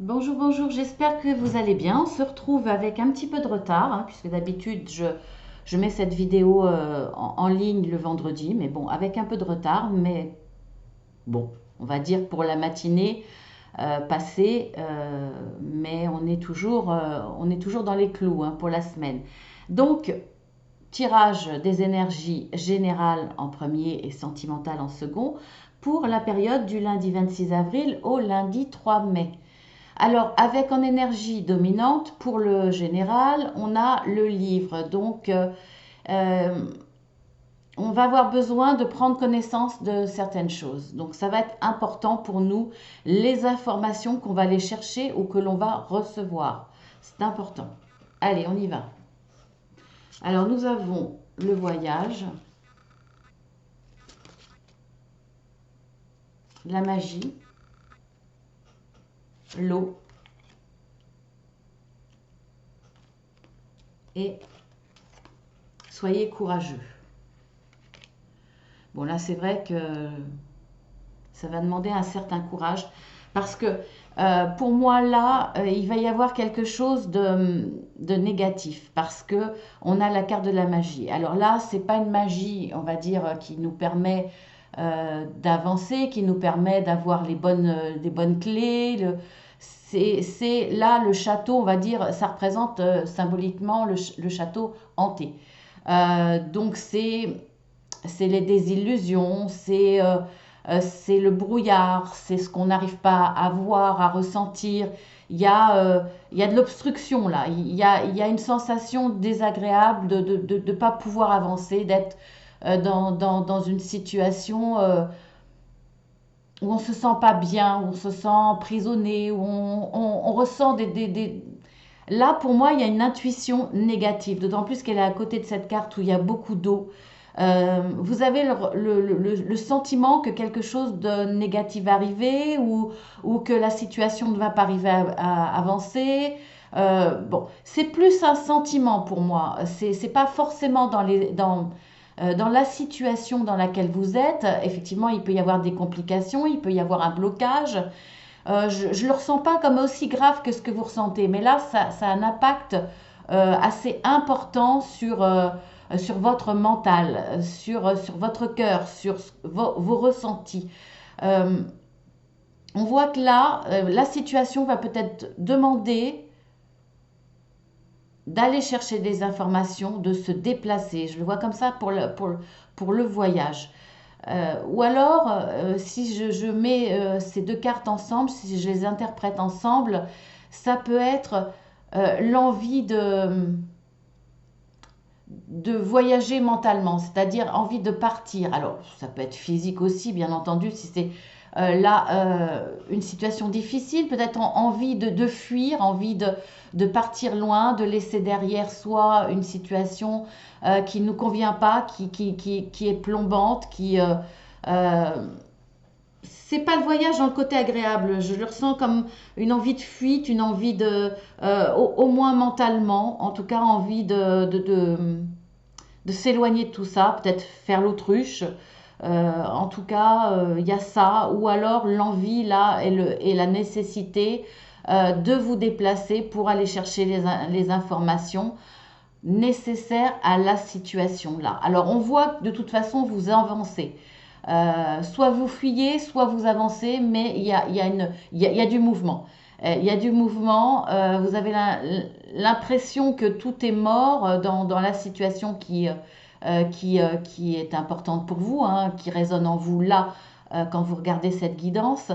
Bonjour, bonjour, j'espère que vous allez bien. On se retrouve avec un petit peu de retard, hein, puisque d'habitude je mets cette vidéo en ligne le vendredi, mais bon, avec un peu de retard, mais bon, on va dire pour la matinée passée, mais on est toujours dans les clous hein, pour la semaine. Donc, tirage des énergies générales en premier et sentimentales en second pour la période du lundi 26 avril au lundi 3 mai. Alors, avec en énergie dominante, pour le général, on a le livre. Donc, euh, on va avoir besoin de prendre connaissance de certaines choses. Donc, ça va être important pour nous, les informations qu'on va aller chercher ou que l'on va recevoir. C'est important. Allez, on y va. Alors, nous avons le voyage, la magie, l'eau et soyez courageux. Bon, là, c'est vrai que ça va demander un certain courage parce que pour moi là, il va y avoir quelque chose de négatif parce que on a la carte de la magie. Alors là, c'est pas une magie, on va dire, qui nous permet d'avancer, qui nous permet d'avoir des bonnes clés. C'est là le château, on va dire, ça représente symboliquement le château hanté. Donc c'est les désillusions, c'est le brouillard, c'est ce qu'on n'arrive pas à voir, à ressentir. Il y a, euh, il y a de l'obstruction là, il y a une sensation désagréable de ne pas pouvoir avancer, d'être dans une situation où on ne se sent pas bien, où on se sent emprisonné, où on ressent des... Là, pour moi, il y a une intuition négative, d'autant plus qu'elle est à côté de cette carte où il y a beaucoup d'eau. Vous avez le sentiment que quelque chose de négatif va arriver ou que la situation ne va pas arriver à avancer. Bon, c'est plus un sentiment pour moi. C'est pas forcément dans la situation dans laquelle vous êtes. Effectivement, il peut y avoir des complications, il peut y avoir un blocage. Je ne le ressens pas comme aussi grave que ce que vous ressentez, mais là, ça a un impact assez important sur votre mental, sur votre cœur, sur vos ressentis. Euh, on voit que là, la situation va peut-être demander d'aller chercher des informations, de se déplacer. Je le vois comme ça pour le voyage. Ou alors, si je mets ces deux cartes ensemble, si je les interprète ensemble, ça peut être l'envie de voyager mentalement, c'est-à-dire envie de partir. Alors, ça peut être physique aussi, bien entendu, si c'est là une situation difficile, peut-être envie de fuir, envie de partir loin, de laisser derrière soi une situation qui ne nous convient pas, qui est plombante, euh, c'est pas le voyage dans le côté agréable. Je le ressens comme une envie de fuite, une envie au moins mentalement, en tout cas envie de s'éloigner de tout ça, peut-être faire l'autruche. En tout cas, il y a ça, ou alors l'envie là et la nécessité de vous déplacer pour aller chercher les informations nécessaires à la situation là. Alors on voit que de toute façon vous avancez. Soit vous fuyez, soit vous avancez, mais il y a du mouvement. Il y a du mouvement, vous avez l'impression que tout est mort dans la situation qui est importante pour vous, hein, qui résonne en vous là quand vous regardez cette guidance.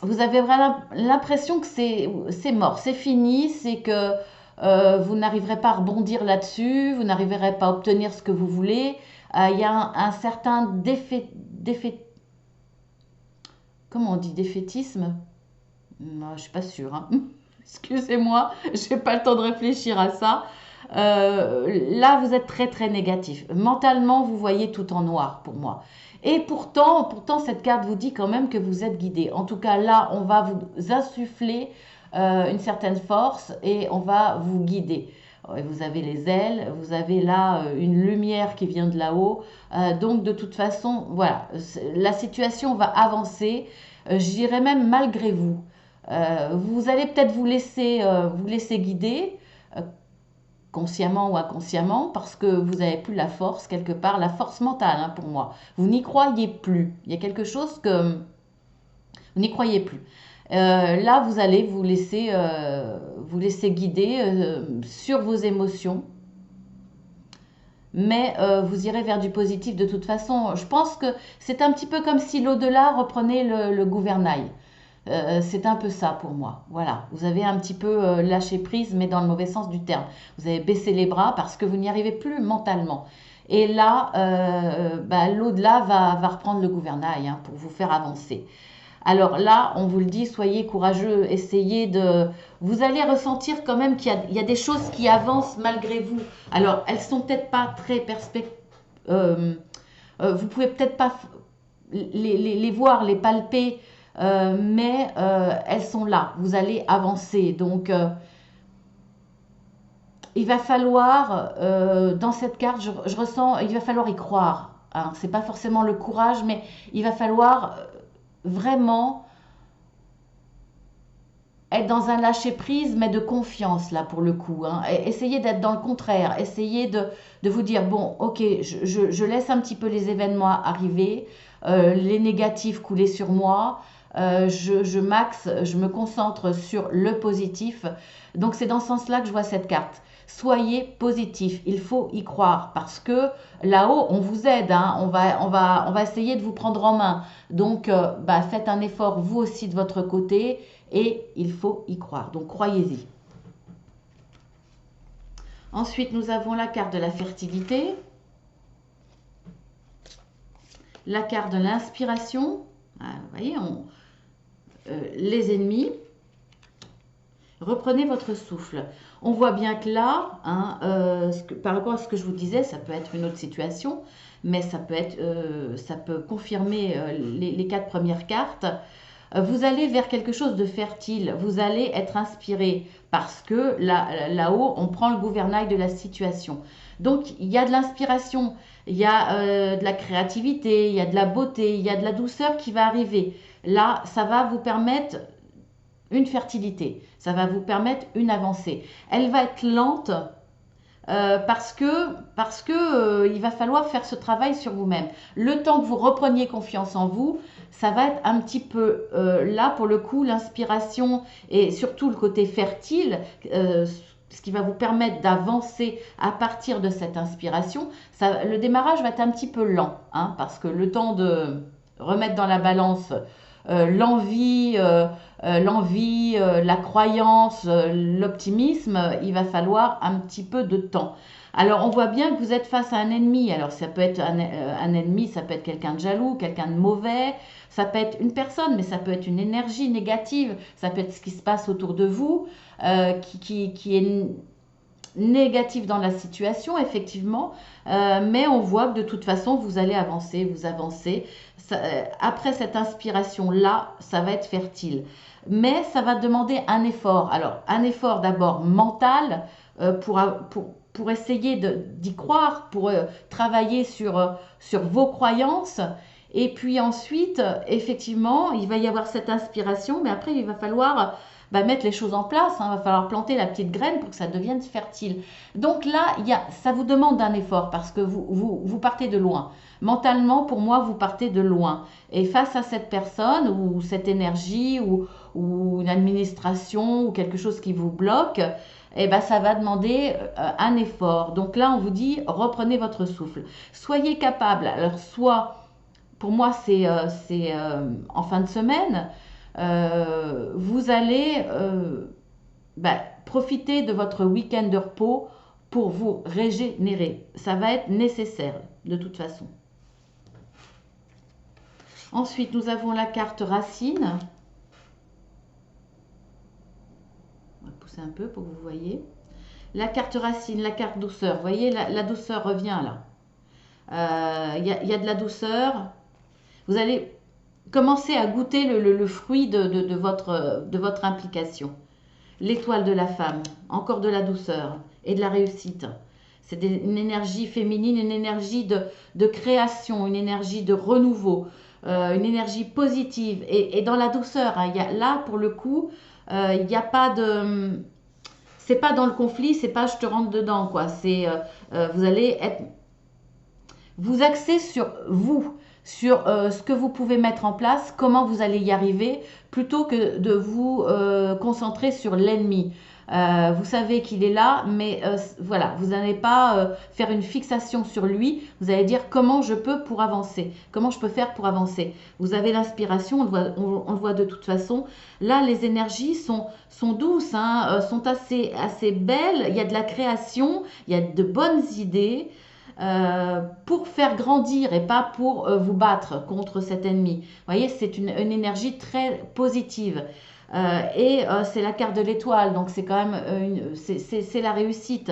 Vous avez vraiment l'impression que c'est mort, c'est fini, c'est que vous n'arriverez pas à rebondir là-dessus, vous n'arriverez pas à obtenir ce que vous voulez. Il y a un certain comment on dit défaitisme. Non, je suis pas sûre, hein. Excusez-moi, j'ai pas le temps de réfléchir à ça. Là, vous êtes très très négatif. Mentalement, vous voyez tout en noir pour moi. Et pourtant, cette carte vous dit quand même que vous êtes guidé. En tout cas, là, on va vous insuffler une certaine force et on va vous guider. Vous avez les ailes, vous avez là une lumière qui vient de là-haut. Donc, de toute façon, voilà, la situation va avancer. Je dirais même malgré vous. Vous allez peut-être vous laisser guider, consciemment ou inconsciemment, parce que vous n'avez plus la force, quelque part, la force mentale, hein, pour moi. Vous n'y croyez plus. Il y a quelque chose que vous n'y croyez plus. Là, vous allez vous laisser guider sur vos émotions, mais vous irez vers du positif de toute façon. Je pense que c'est un petit peu comme si l'au-delà reprenait le gouvernail. C'est un peu ça pour moi. Voilà, vous avez un petit peu lâché prise, mais dans le mauvais sens du terme. Vous avez baissé les bras parce que vous n'y arrivez plus mentalement. Et là, l'au-delà va reprendre le gouvernail, hein, pour vous faire avancer. Alors là, on vous le dit, soyez courageux, essayez de... Vous allez ressentir quand même qu'il y a des choses qui avancent malgré vous. Alors, elles sont peut-être pas très vous pouvez peut-être pas les voir, les palper, mais elles sont là. Vous allez avancer. Donc, il va falloir, dans cette carte, je ressens, il va falloir y croire. Hein. C'est pas forcément le courage, mais il va falloir vraiment être dans un lâcher-prise, mais de confiance, là, pour le coup. Hein. Essayez d'être dans le contraire. Essayez de vous dire, bon, ok, je laisse un petit peu les événements arriver, les négatifs couler sur moi, je me concentre sur le positif. Donc, c'est dans ce sens-là que je vois cette carte. Soyez positif, il faut y croire parce que là-haut, on vous aide, hein, on va essayer de vous prendre en main. Donc, faites un effort vous aussi de votre côté et il faut y croire. Donc, croyez-y. Ensuite, nous avons la carte de la fertilité, la carte de l'inspiration. Vous voyez, les ennemis. Reprenez votre souffle. On voit bien que là, hein, par rapport à ce que je vous disais, ça peut être une autre situation, mais ça peut confirmer les 4 premières cartes. Vous allez vers quelque chose de fertile, vous allez être inspiré parce que là-haut, on prend le gouvernail de la situation. Donc, il y a de l'inspiration, il y a de la créativité, il y a de la beauté, il y a de la douceur qui va arriver. Là, ça va vous permettre une fertilité, ça va vous permettre une avancée. Elle va être lente parce que il va falloir faire ce travail sur vous-même. Le temps que vous repreniez confiance en vous, ça va être un petit peu là pour le coup l'inspiration et surtout le côté fertile. Ce qui va vous permettre d'avancer à partir de cette inspiration. Le démarrage va être un petit peu lent, hein, parce que le temps de remettre dans la balance l'envie, la croyance, l'optimisme, il va falloir un petit peu de temps. Alors on voit bien que vous êtes face à un ennemi. Alors ça peut être un ennemi, ça peut être quelqu'un de jaloux, quelqu'un de mauvais, ça peut être une personne, mais ça peut être une énergie négative, ça peut être ce qui se passe autour de vous, qui est négatif dans la situation, effectivement, mais on voit que de toute façon, vous allez avancer, vous avancez. Après cette inspiration-là, ça va être fertile. Mais ça va demander un effort. Alors, un effort d'abord mental pour essayer d'y croire, pour travailler sur vos croyances. Et puis ensuite, effectivement, il va y avoir cette inspiration, mais après, il va falloir mettre les choses en place. Hein, il va falloir planter la petite graine pour que ça devienne fertile. Donc là, ça vous demande un effort parce que vous partez de loin. Mentalement, pour moi, vous partez de loin. Et face à cette personne ou cette énergie ou une administration ou quelque chose qui vous bloque, ça va demander un effort. Donc là, on vous dit, reprenez votre souffle. Soyez capable. Alors, soit, pour moi, c'est en fin de semaine, vous allez profiter de votre week-end de repos pour vous régénérer. Ça va être nécessaire de toute façon. Ensuite, nous avons la carte racine. On va pousser un peu pour que vous voyez. La carte racine, la carte douceur. Vous voyez, la douceur revient là. Il y a de la douceur. Vous allez commencer à goûter le fruit de votre implication. L'étoile de la femme, encore de la douceur et de la réussite. C'est une énergie féminine, une énergie de création, une énergie de renouveau. une énergie positive et dans la douceur. Hein. Là, pour le coup, il n'y a pas de... C'est pas dans le conflit, c'est pas je te rentre dedans, quoi. Vous allez être vous axez sur vous, sur ce que vous pouvez mettre en place, comment vous allez y arriver, plutôt que de vous concentrer sur l'ennemi. Vous savez qu'il est là, mais voilà, vous n'allez pas faire une fixation sur lui. Vous allez dire comment je peux pour avancer, comment je peux faire pour avancer. Vous avez l'inspiration, on le voit de toute façon. Là, les énergies sont douces, hein, sont assez belles. Il y a de la création, il y a de bonnes idées pour faire grandir et pas pour vous battre contre cet ennemi. Vous voyez, c'est une énergie très positive. C'est la carte de l'étoile, donc c'est quand même c'est la réussite.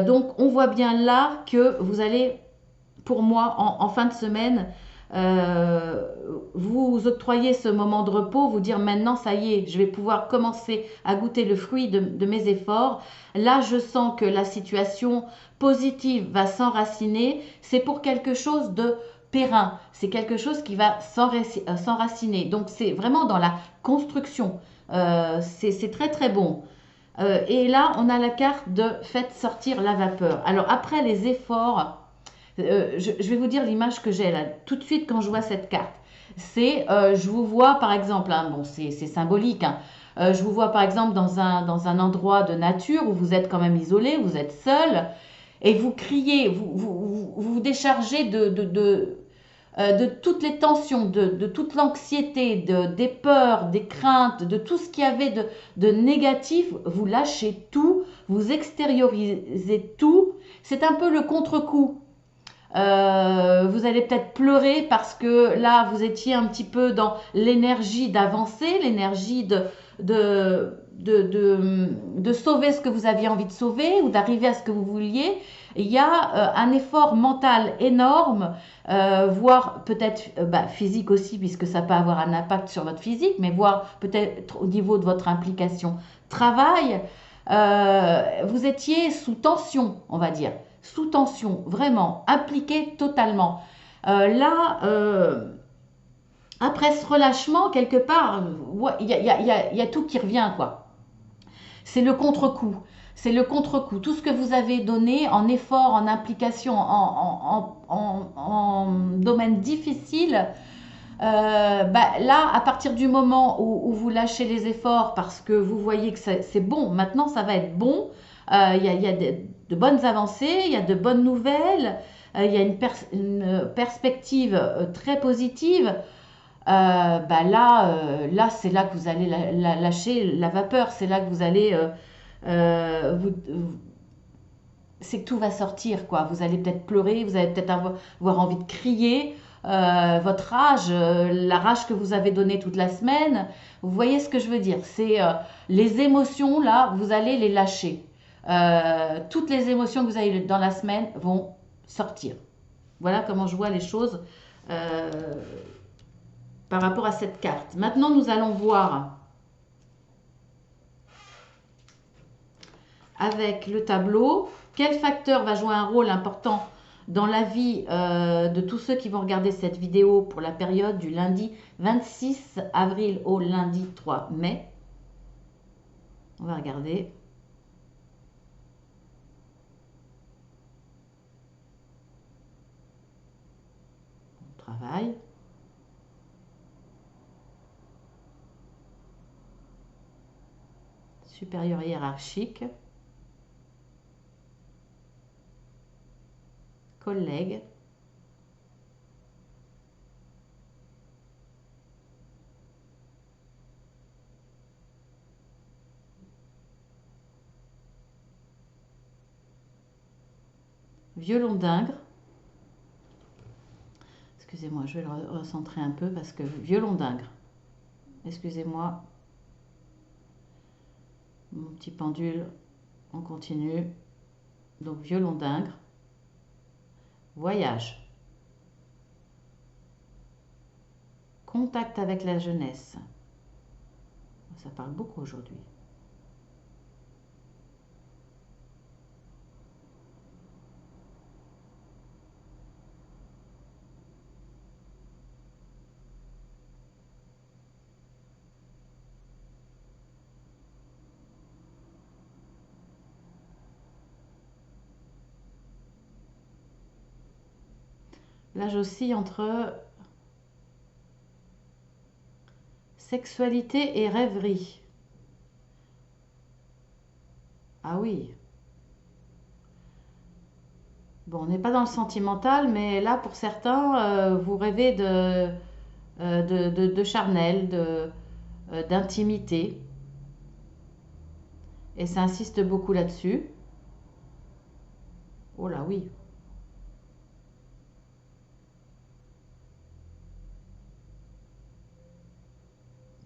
Donc on voit bien là que vous allez, pour moi, en fin de semaine, euh, vous octroyer ce moment de repos, vous dire maintenant ça y est, je vais pouvoir commencer à goûter le fruit de mes efforts. Là, je sens que la situation positive va s'enraciner. C'est pour quelque chose de périn. C'est quelque chose qui va s'enraciner. Donc c'est vraiment dans la construction. C'est très très bon. Et là, on a la carte de faites sortir la vapeur. Alors après les efforts, je vais vous dire l'image que j'ai là, tout de suite quand je vois cette carte. Je vous vois par exemple, hein, bon, c'est symbolique, hein, je vous vois par exemple dans un endroit de nature où vous êtes quand même isolé, vous êtes seul, et vous criez, vous déchargez de toutes les tensions, de toute l'anxiété, des peurs, des craintes, de tout ce qu'il y avait de négatif, vous lâchez tout, vous extériorisez tout. C'est un peu le contre-coup. Vous allez peut-être pleurer parce que là, vous étiez un petit peu dans l'énergie d'avancer, l'énergie de sauver ce que vous aviez envie de sauver ou d'arriver à ce que vous vouliez. Il y a un effort mental énorme, voire peut-être physique aussi, puisque ça peut avoir un impact sur votre physique, mais voire peut-être au niveau de votre implication travail. Vous étiez sous tension, on va dire sous tension, vraiment, impliqué totalement. Après ce relâchement, quelque part, il y a tout qui revient, quoi. C'est le contre-coup. C'est le contre-coup. Tout ce que vous avez donné en effort, en implication, en domaine difficile, là, à partir du moment où vous lâchez les efforts parce que vous voyez que c'est bon, maintenant ça va être bon, y a de bonnes avancées, il y a de bonnes nouvelles, il y a une perspective très positive. Là, c'est là que vous allez lâcher la vapeur, c'est là que vous allez c'est que tout va sortir, quoi. Vous allez peut-être pleurer, vous allez peut-être avoir envie de crier, votre rage, la rage que vous avez donnée toute la semaine. Vous voyez ce que je veux dire? C'est les émotions, là, vous allez les lâcher. Toutes les émotions que vous avez dans la semaine vont sortir. Voilà comment je vois les choses euh, par rapport à cette carte. Maintenant, nous allons voir avec le tableau quel facteur va jouer un rôle important dans la vie de tous ceux qui vont regarder cette vidéo pour la période du lundi 26 avril au lundi 3 mai. On va regarder. On travaille. Supérieur hiérarchique. Collègue. Violon d'Ingres. Excusez-moi, je vais le recentrer un peu parce que violon d'Ingres. Excusez-moi. Mon petit pendule, on continue. Donc violon d'Ingres. Voyage. Contact avec la jeunesse. Ça parle beaucoup aujourd'hui. Là, j'oscille entre sexualité et rêverie. Ah oui. Bon, on n'est pas dans le sentimental, mais là, pour certains, vous rêvez de charnel, d'intimité. Et ça insiste beaucoup là-dessus. Oh là, oui.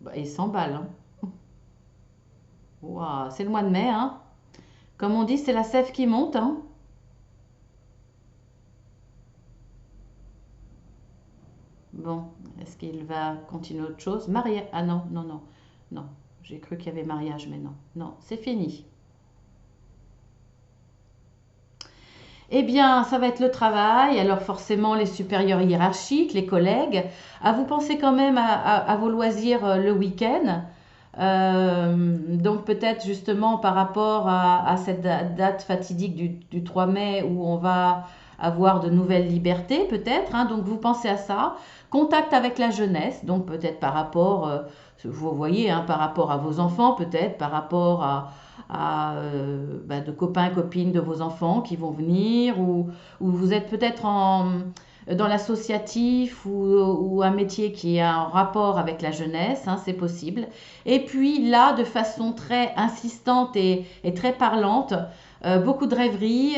Bah, il s'emballe, hein. Ouah, c'est le mois de mai, hein. Comme on dit, c'est la sève qui monte, hein. Bon, est-ce qu'il va continuer autre chose? Mariage. Ah non, non, non, non. J'ai cru qu'il y avait mariage, mais non. Non, c'est fini. Eh bien, ça va être le travail, alors forcément les supérieurs hiérarchiques, les collègues. À vous penser quand même à vos loisirs le week-end. Donc peut-être justement par rapport à cette date fatidique du 3 mai où on va avoir de nouvelles libertés peut-être, hein. Donc vous pensez à ça. Contact avec la jeunesse, donc peut-être par rapport, vous voyez, hein, par rapport à vos enfants peut-être, par rapport à de copains, copines de vos enfants qui vont venir, ou vous êtes peut-être dans l'associatif ou un métier qui a un rapport avec la jeunesse, hein, c'est possible. Et puis là, de façon très insistante et très parlante, beaucoup de rêveries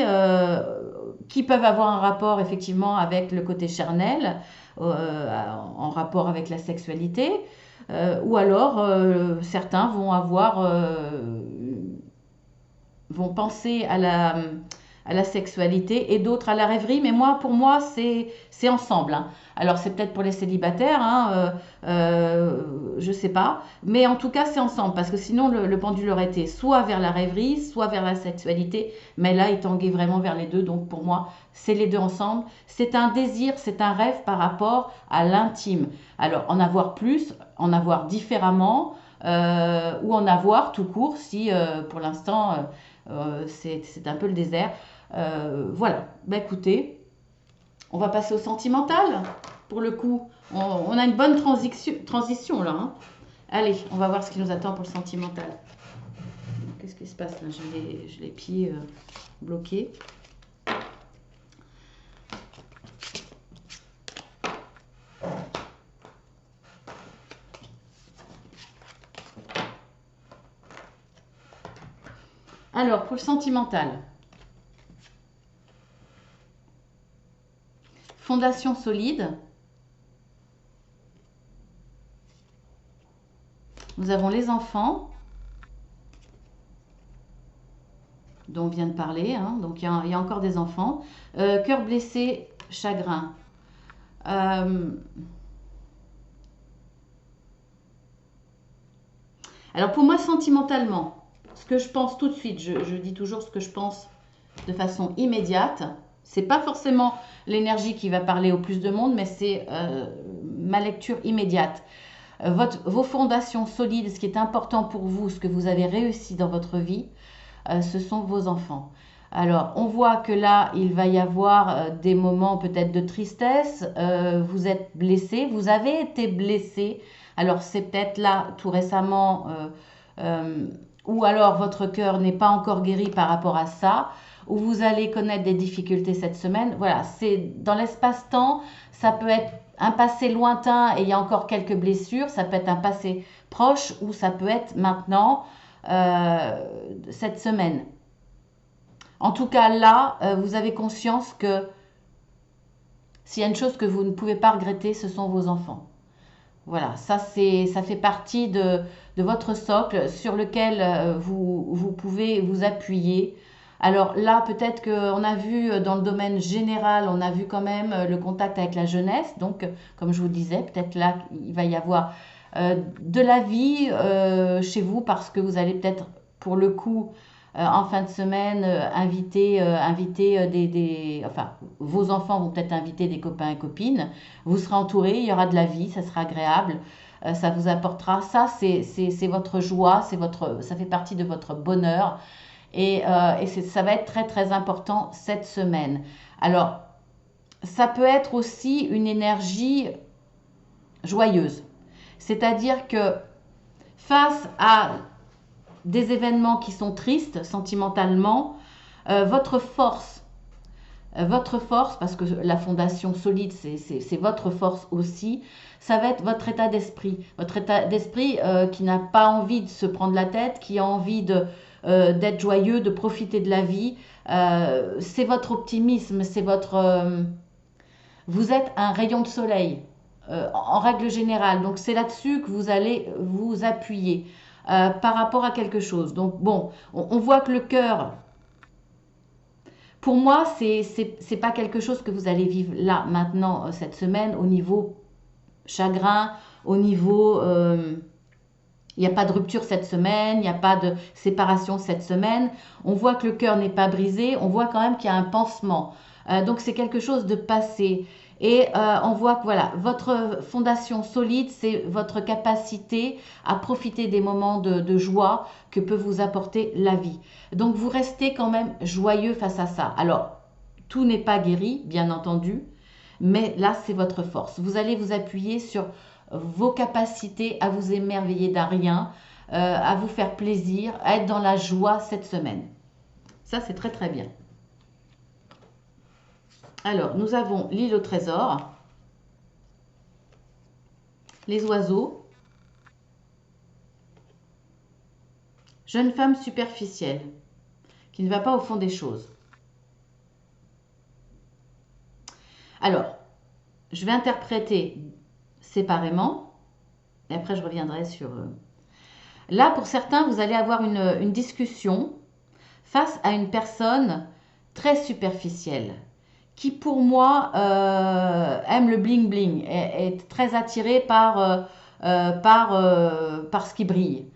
qui peuvent avoir un rapport effectivement avec le côté charnel, en rapport avec la sexualité, ou alors certains vont vont penser à la sexualité et d'autres à la rêverie, mais moi, pour moi, c'est ensemble, hein. Alors, c'est peut-être pour les célibataires, hein, je sais pas, mais en tout cas, c'est ensemble, parce que sinon, le pendule aurait été soit vers la rêverie, soit vers la sexualité, mais là, il tanguait vraiment vers les deux, donc pour moi, c'est les deux ensemble. C'est un désir, c'est un rêve par rapport à l'intime. Alors, en avoir plus, en avoir différemment, ou en avoir tout court, si pour l'instant, c'est un peu le désert. Voilà, bah écoutez, on va passer au sentimental. Pour le coup, on a une bonne transition là, hein. Allez, on va voir ce qui nous attend pour le sentimental. Qu'est-ce qui se passe là? J'ai les pieds bloqués. Alors, pour le sentimental, fondation solide. Nous avons les enfants, dont on vient de parler, hein. Donc il y a encore des enfants. Cœur blessé, chagrin. Alors pour moi, sentimentalement, ce que je pense tout de suite, je dis toujours ce que je pense de façon immédiate. C'est pas forcément l'énergie qui va parler au plus de monde, mais c'est ma lecture immédiate. Vos fondations solides, ce qui est important pour vous, ce que vous avez réussi dans votre vie, ce sont vos enfants. Alors, on voit que là, il va y avoir des moments peut-être de tristesse. Vous êtes blessé, vous avez été blessé. Alors, c'est peut-être là, tout récemment, euh, ou alors votre cœur n'est pas encore guéri par rapport à ça, ou vous allez connaître des difficultés cette semaine. Voilà, c'est dans l'espace-temps, ça peut être un passé lointain et il y a encore quelques blessures, ça peut être un passé proche ou ça peut être maintenant, cette semaine. En tout cas, là, vous avez conscience que s'il y a une chose que vous ne pouvez pas regretter, ce sont vos enfants. Voilà, ça fait partie de votre socle sur lequel vous pouvez vous appuyer. Alors là, peut-être qu'on a vu dans le domaine général, on a vu quand même le contact avec la jeunesse. Donc, comme je vous disais, peut-être là, il va y avoir de la vie chez vous parce que vous allez peut-être, pour le coup, en fin de semaine, inviter enfin, vos enfants vont peut-être inviter des copains et copines. Vous serez entouré, il y aura de la vie, ça sera agréable, ça vous apportera. Ça, c'est votre joie, ça fait partie de votre bonheur. Et ça va être très très important cette semaine. Alors, ça peut être aussi une énergie joyeuse. C'est-à-dire que face à des événements qui sont tristes sentimentalement, votre force, parce que la fondation solide, c'est votre force aussi, ça va être votre état d'esprit. Votre état d'esprit qui n'a pas envie de se prendre la tête, qui a envie d'être joyeux, de profiter de la vie. C'est votre optimisme, c'est votre... vous êtes un rayon de soleil, en règle générale. Donc c'est là-dessus que vous allez vous appuyer par rapport à quelque chose. Donc bon, on voit que le cœur, pour moi, c'est pas quelque chose que vous allez vivre là, maintenant, cette semaine, au niveau chagrin, au niveau... il n'y a pas de rupture cette semaine, il n'y a pas de séparation cette semaine. On voit que le cœur n'est pas brisé, on voit quand même qu'il y a un pansement. Donc c'est quelque chose de passé. Et on voit que voilà, votre fondation solide, c'est votre capacité à profiter des moments de joie que peut vous apporter la vie. Donc vous restez quand même joyeux face à ça. Alors, tout n'est pas guéri, bien entendu, mais là, c'est votre force. Vous allez vous appuyer sur vos capacités à vous émerveiller d'un rien, à vous faire plaisir, à être dans la joie cette semaine. Ça, c'est très très bien. Alors, nous avons l'île au trésor, les oiseaux, jeune femme superficielle, qui ne va pas au fond des choses. Alors, je vais interpréter séparément, et après je reviendrai sur... Là, pour certains, vous allez avoir une discussion face à une personne très superficielle, qui pour moi aime le bling bling, est très attiré par ce qui brille.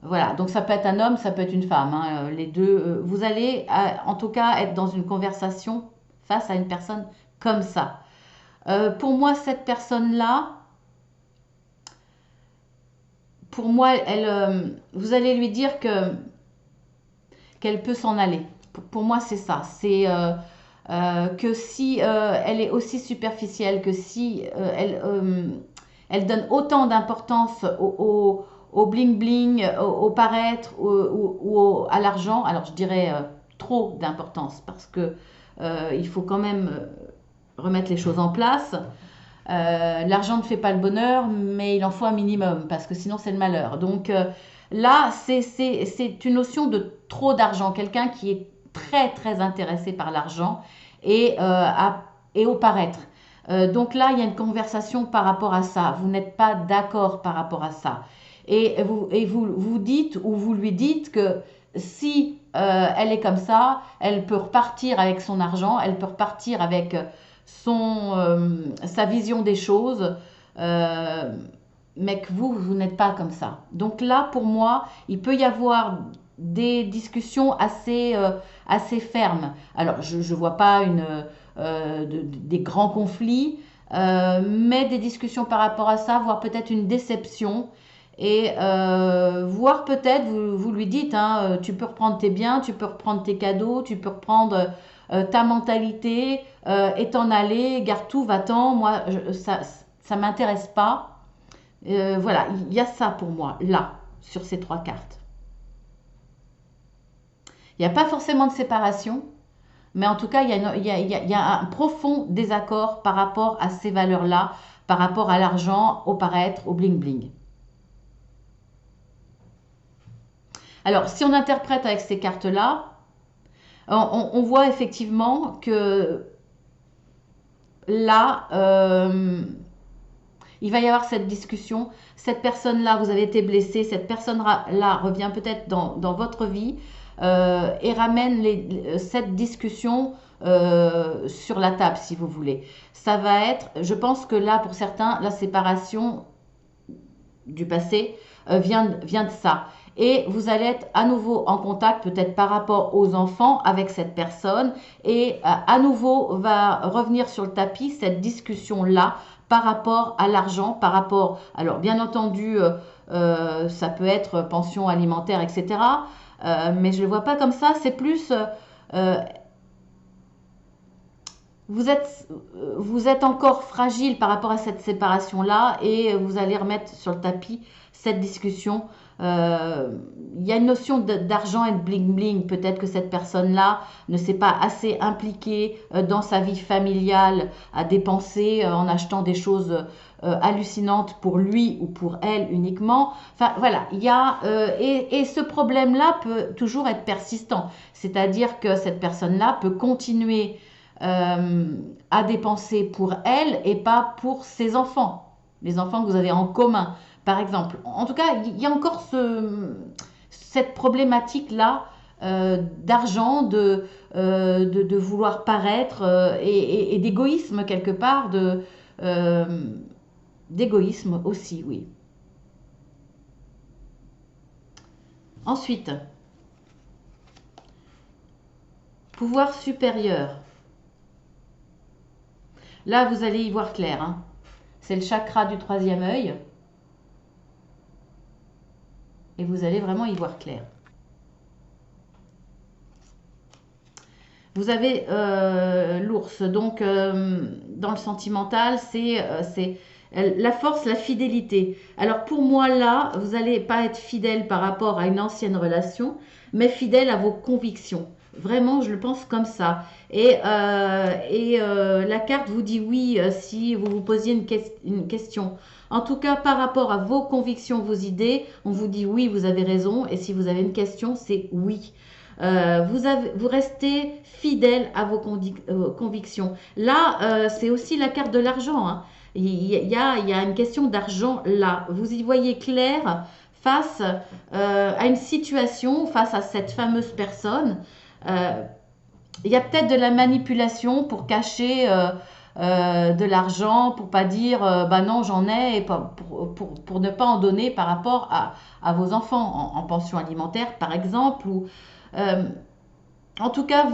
Voilà, donc ça peut être un homme, ça peut être une femme, hein, les deux. Vous allez en tout cas être dans une conversation face à une personne comme ça. Pour moi, cette personne-là, pour moi, vous allez lui dire qu'elle peut s'en aller. Pour moi, c'est ça. C'est que si elle est aussi superficielle, que si elle donne autant d'importance au bling bling, au paraître ou à l'argent, alors je dirais trop d'importance parce que il faut quand même remettre les choses en place. L'argent ne fait pas le bonheur, mais il en faut un minimum, parce que sinon c'est le malheur. Donc là, c'est une notion de trop d'argent. Quelqu'un qui est très très intéressé par l'argent et au paraître. Donc là, il y a une conversation par rapport à ça. Vous n'êtes pas d'accord par rapport à ça. Et vous dites ou vous lui dites que si elle est comme ça, elle peut repartir avec son argent, elle peut repartir avec sa vision des choses, mais que vous n'êtes pas comme ça. Donc là, pour moi, il peut y avoir des discussions assez fermes. Alors, je ne vois pas des grands conflits, mais des discussions par rapport à ça, voire peut-être une déception. Et voire peut-être, vous lui dites, hein, tu peux reprendre tes biens, tu peux reprendre tes cadeaux, tu peux reprendre ta mentalité et t'en aller, garde tout, va-t'en, moi, ça m'intéresse pas. Voilà, il y a ça pour moi, là, sur ces trois cartes. Il n'y a pas forcément de séparation, mais en tout cas, il y a un profond désaccord par rapport à ces valeurs-là, par rapport à l'argent, au paraître, au bling-bling. Alors, si on interprète avec ces cartes-là, on voit effectivement que là, il va y avoir cette discussion. Cette personne-là, vous avez été blessé. Cette personne-là revient peut-être dans votre vie et ramène cette discussion sur la table, si vous voulez. Ça va être, je pense que là, pour certains, la séparation du passé vient de ça. Et vous allez être à nouveau en contact, peut-être par rapport aux enfants, avec cette personne. Et à nouveau va revenir sur le tapis cette discussion-là par rapport à l'argent, par rapport... Alors, bien entendu, ça peut être pension alimentaire, etc. Mais je ne le vois pas comme ça. C'est plus... vous êtes encore fragile par rapport à cette séparation-là et vous allez remettre sur le tapis cette discussion. Il y a une notion d'argent et de bling-bling. Peut-être que cette personne-là ne s'est pas assez impliquée dans sa vie familiale à dépenser en achetant des choses hallucinantes pour lui ou pour elle uniquement. Enfin voilà, il y a, et ce problème-là peut toujours être persistant. C'est-à-dire que cette personne-là peut continuer à dépenser pour elle et pas pour ses enfants, les enfants que vous avez en commun, par exemple. En tout cas, il y a encore cette problématique-là d'argent, de vouloir paraître et d'égoïsme quelque part, d'égoïsme aussi, oui. Ensuite, pouvoir supérieur. Là, vous allez y voir clair, hein. C'est le chakra du troisième œil. Et vous allez vraiment y voir clair. Vous avez l'ours. Donc, dans le sentimental, c'est la force, la fidélité. Alors, pour moi, là, vous n'allez pas être fidèle par rapport à une ancienne relation, mais fidèle à vos convictions. Vraiment, je le pense comme ça. Et la carte vous dit oui si vous vous posiez une question. En tout cas, par rapport à vos convictions, vos idées, on vous dit oui, vous avez raison. Et si vous avez une question, c'est oui. Vous restez fidèle à vos convictions. Là, c'est aussi la carte de l'argent, hein. Il y a une question d'argent là. Vous y voyez clair face à une situation, face à cette fameuse personne. Il y a peut-être de la manipulation pour cacher de l'argent, pour pas dire bah non j'en ai, et pour ne pas en donner par rapport à vos enfants en pension alimentaire par exemple. Ou, en tout cas,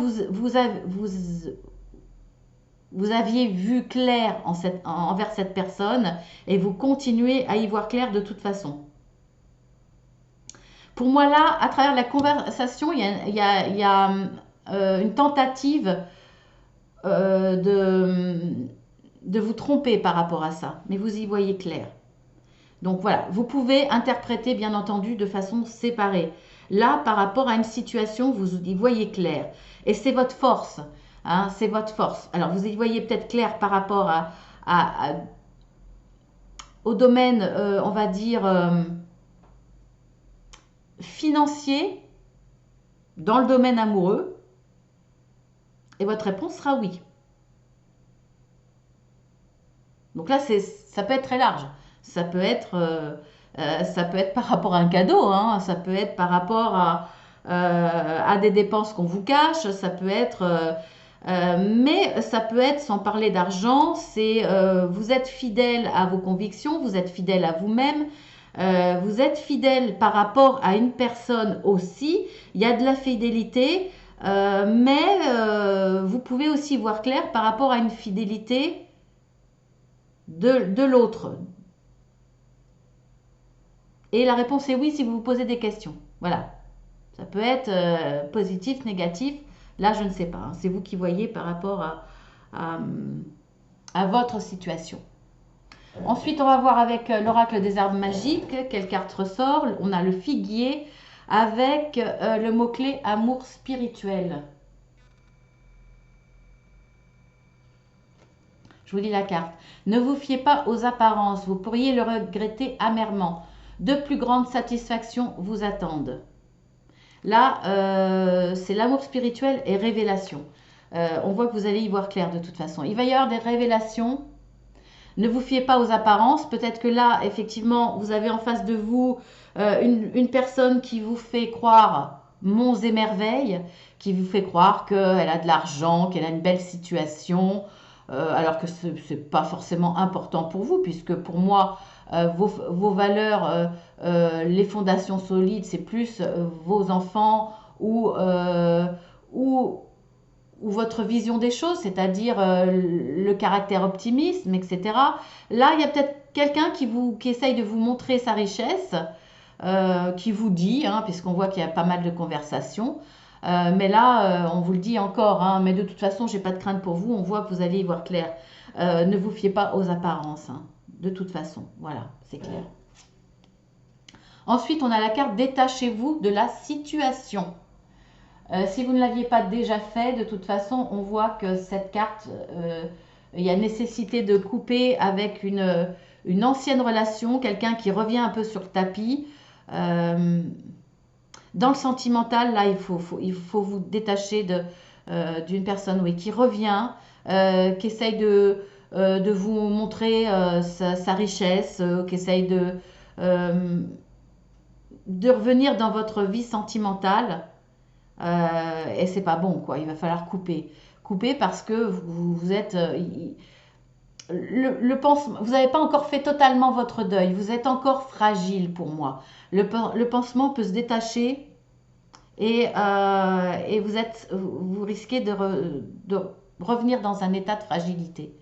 vous aviez vu clair envers cette personne et vous continuez à y voir clair de toute façon. Pour moi là, à travers la conversation, il y a une tentative de vous tromper par rapport à ça, mais vous y voyez clair. Donc voilà, vous pouvez interpréter bien entendu de façon séparée. Là, par rapport à une situation, vous y voyez clair. Et c'est votre force, hein, c'est votre force. Alors vous y voyez peut-être clair par rapport au domaine, on va dire, financier, dans le domaine amoureux. Et votre réponse sera oui. Donc là, ça peut être très large. Ça peut être par rapport à un cadeau, hein. Ça peut être par rapport à des dépenses qu'on vous cache, ça peut être... mais ça peut être, sans parler d'argent, c'est vous êtes fidèle à vos convictions, vous êtes fidèle à vous-même, vous êtes fidèle par rapport à une personne aussi. Il y a de la fidélité, mais vous pouvez aussi voir clair par rapport à une fidélité de l'autre. Et la réponse est oui si vous vous posez des questions. Voilà. Ça peut être positif, négatif. Là, je ne sais pas, hein. C'est vous qui voyez par rapport à votre situation. Ensuite, on va voir avec l'oracle des arbres magiques. Quelle carte ressort? On a le figuier avec le mot-clé amour spirituel. Je vous lis la carte. Ne vous fiez pas aux apparences, vous pourriez le regretter amèrement. De plus grandes satisfactions vous attendent. Là, c'est l'amour spirituel et révélation. On voit que vous allez y voir clair de toute façon. Il va y avoir des révélations. Ne vous fiez pas aux apparences. Peut-être que là, effectivement, vous avez en face de vous une personne qui vous fait croire monts et merveilles, qui vous fait croire qu'elle a de l'argent, qu'elle a une belle situation, alors que ce n'est pas forcément important pour vous, puisque pour moi, vos valeurs, les fondations solides, c'est plus vos enfants ou votre vision des choses, c'est-à-dire le caractère optimisme, etc. Là, il y a peut-être quelqu'un qui essaye de vous montrer sa richesse, qui vous dit, hein, puisqu'on voit qu'il y a pas mal de conversations, Mais là, on vous le dit encore, hein, mais de toute façon, j'ai pas de crainte pour vous. On voit que vous allez y voir clair. Ne vous fiez pas aux apparences, hein, de toute façon. Voilà, c'est clair. Ensuite, on a la carte détachez-vous de la situation. Si vous ne l'aviez pas déjà fait, de toute façon, on voit que cette carte, il y a nécessité de couper avec une ancienne relation, quelqu'un qui revient un peu sur le tapis. Euh, Dans le sentimental, là, il faut vous détacher d'une personne, oui, qui revient, qui essaye de vous montrer sa richesse, qui essaye de revenir dans votre vie sentimentale. Et c'est pas bon, quoi. Il va falloir couper. Couper parce que vous êtes. Vous n'avez pas encore fait totalement votre deuil. Vous êtes encore fragile pour moi. Le pansement peut se détacher et vous risquez de revenir dans un état de fragilité.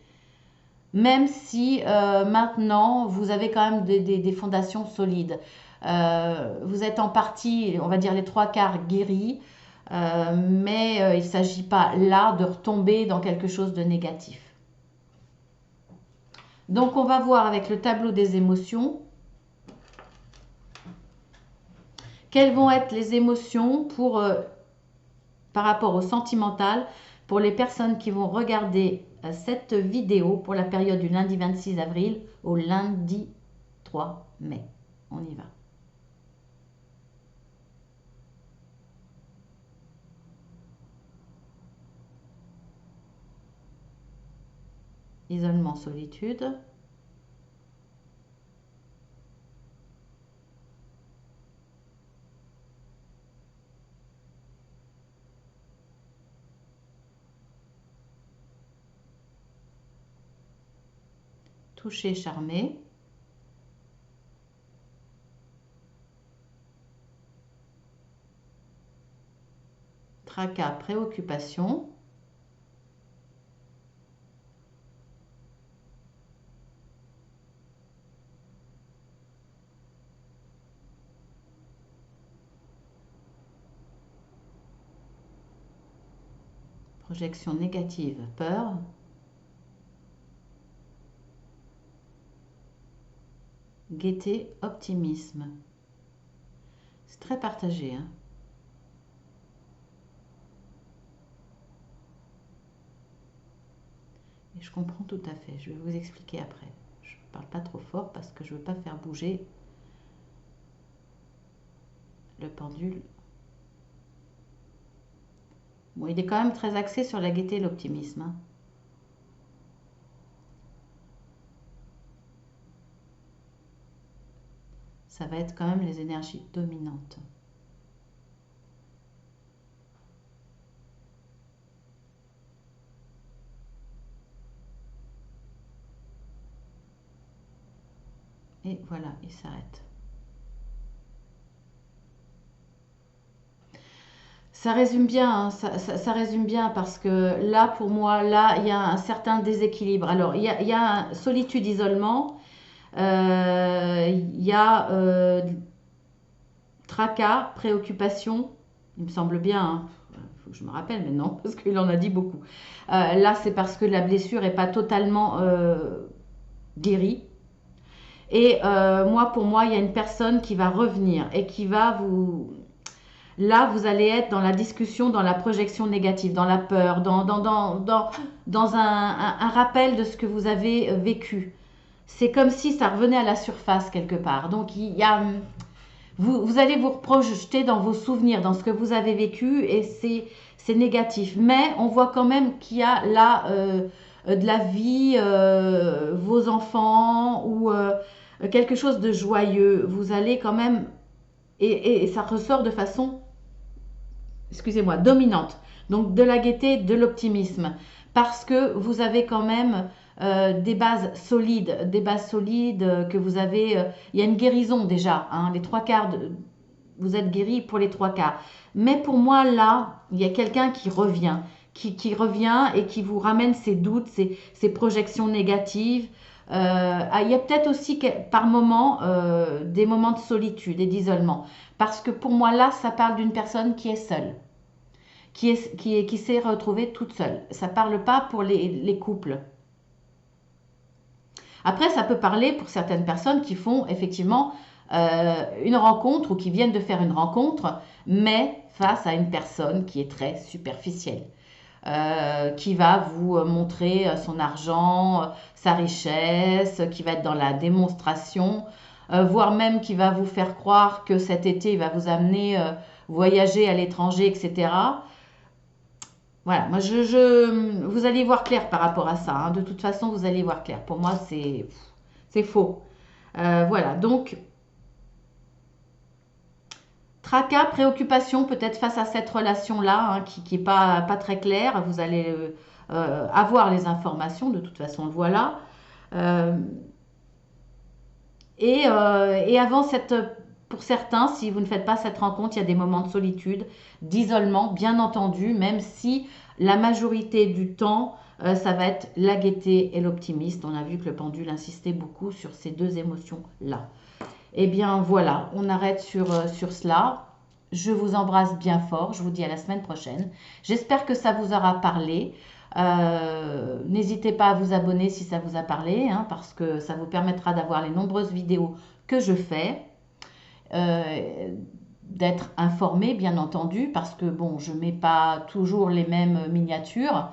Même si maintenant vous avez quand même des fondations solides. Vous êtes en partie, on va dire les trois quarts guéris, mais il ne s'agit pas là de retomber dans quelque chose de négatif. Donc on va voir avec le tableau des émotions quelles vont être les émotions par rapport au sentimental pour les personnes qui vont regarder cette vidéo pour la période du lundi 26 avril au lundi 3 mai. On y va. Isolement, solitude. Toucher, charmer. Tracas, préoccupation. Projection négative, peur. Gaieté, optimisme. C'est très partagé, hein. Et je comprends tout à fait. Je vais vous expliquer après. Je ne parle pas trop fort parce que je ne veux pas faire bouger le pendule. Bon, il est quand même très axé sur la gaieté et l'optimisme, hein. Ça va être quand même les énergies dominantes. Et voilà, il s'arrête. Ça résume bien, hein, ça résume bien parce que là, pour moi, là, il y a un certain déséquilibre. Alors, il y a solitude, isolement, il y a tracas, préoccupation, il me semble bien, hein. Faut que je me rappelle maintenant parce qu'il en a dit beaucoup. Là, c'est parce que la blessure n'est pas totalement guérie. Et moi, pour moi, il y a une personne qui va revenir et qui va vous... Là, vous allez être dans la discussion, dans la projection négative, dans la peur, dans un rappel de ce que vous avez vécu. C'est comme si ça revenait à la surface quelque part. Donc, vous allez vous projeter dans vos souvenirs, dans ce que vous avez vécu et c'est négatif. Mais on voit quand même qu'il y a là de la vie, vos enfants ou quelque chose de joyeux. Vous allez quand même... Et ça ressort de façon, excusez-moi, dominante. Donc de la gaieté, de l'optimisme. Parce que vous avez quand même des bases solides, que vous avez... il y a une guérison déjà, hein, les trois quarts, vous êtes guéri pour les trois quarts. Mais pour moi, là, il y a quelqu'un qui revient, qui revient et qui vous ramène ses doutes, ses projections négatives. Il y a peut-être aussi par moments des moments de solitude et d'isolement. Parce que pour moi, là, ça parle d'une personne qui est seule. qui s'est retrouvée toute seule. Ça ne parle pas pour les couples. Après, ça peut parler pour certaines personnes qui font effectivement une rencontre ou qui viennent de faire une rencontre, mais face à une personne qui est très superficielle. Qui va vous montrer son argent, sa richesse, qui va être dans la démonstration, voire même qui va vous faire croire que cet été, il va vous amener voyager à l'étranger, etc. Voilà, moi vous allez voir clair par rapport à ça, hein. De toute façon, vous allez voir clair. Pour moi, c'est faux. Voilà, donc tracas, préoccupation peut-être face à cette relation-là, hein, qui n'est pas très claire. Vous allez avoir les informations, de toute façon, voilà. Euh, et avant pour certains, si vous ne faites pas cette rencontre, il y a des moments de solitude, d'isolement, bien entendu, même si la majorité du temps, ça va être la gaieté et l'optimisme. On a vu que le pendule insistait beaucoup sur ces deux émotions-là. Eh bien voilà, on arrête sur cela. Je vous embrasse bien fort. Je vous dis à la semaine prochaine. J'espère que ça vous aura parlé. N'hésitez pas à vous abonner si ça vous a parlé, hein, parce que ça vous permettra d'avoir les nombreuses vidéos que je fais. D'être informé, bien entendu, parce que bon, je ne mets pas toujours les mêmes miniatures.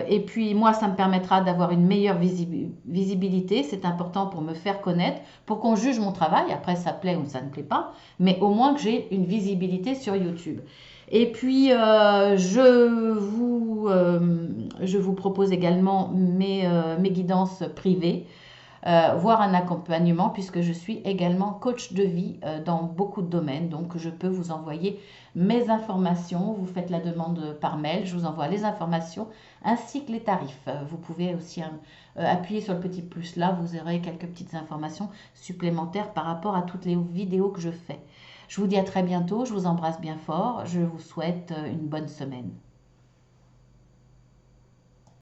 Et puis moi, ça me permettra d'avoir une meilleure visibilité. C'est important pour me faire connaître, pour qu'on juge mon travail. Après, ça plaît ou ça ne plaît pas, mais au moins que j'ai une visibilité sur YouTube. Et puis, je vous propose également mes guidances privées, voire un accompagnement, puisque je suis également coach de vie dans beaucoup de domaines. Donc, je peux vous envoyer mes informations. Vous faites la demande par mail, je vous envoie les informations ainsi que les tarifs. Vous pouvez aussi appuyer sur le petit plus là, vous aurez quelques petites informations supplémentaires par rapport à toutes les vidéos que je fais. Je vous dis à très bientôt, je vous embrasse bien fort, je vous souhaite une bonne semaine.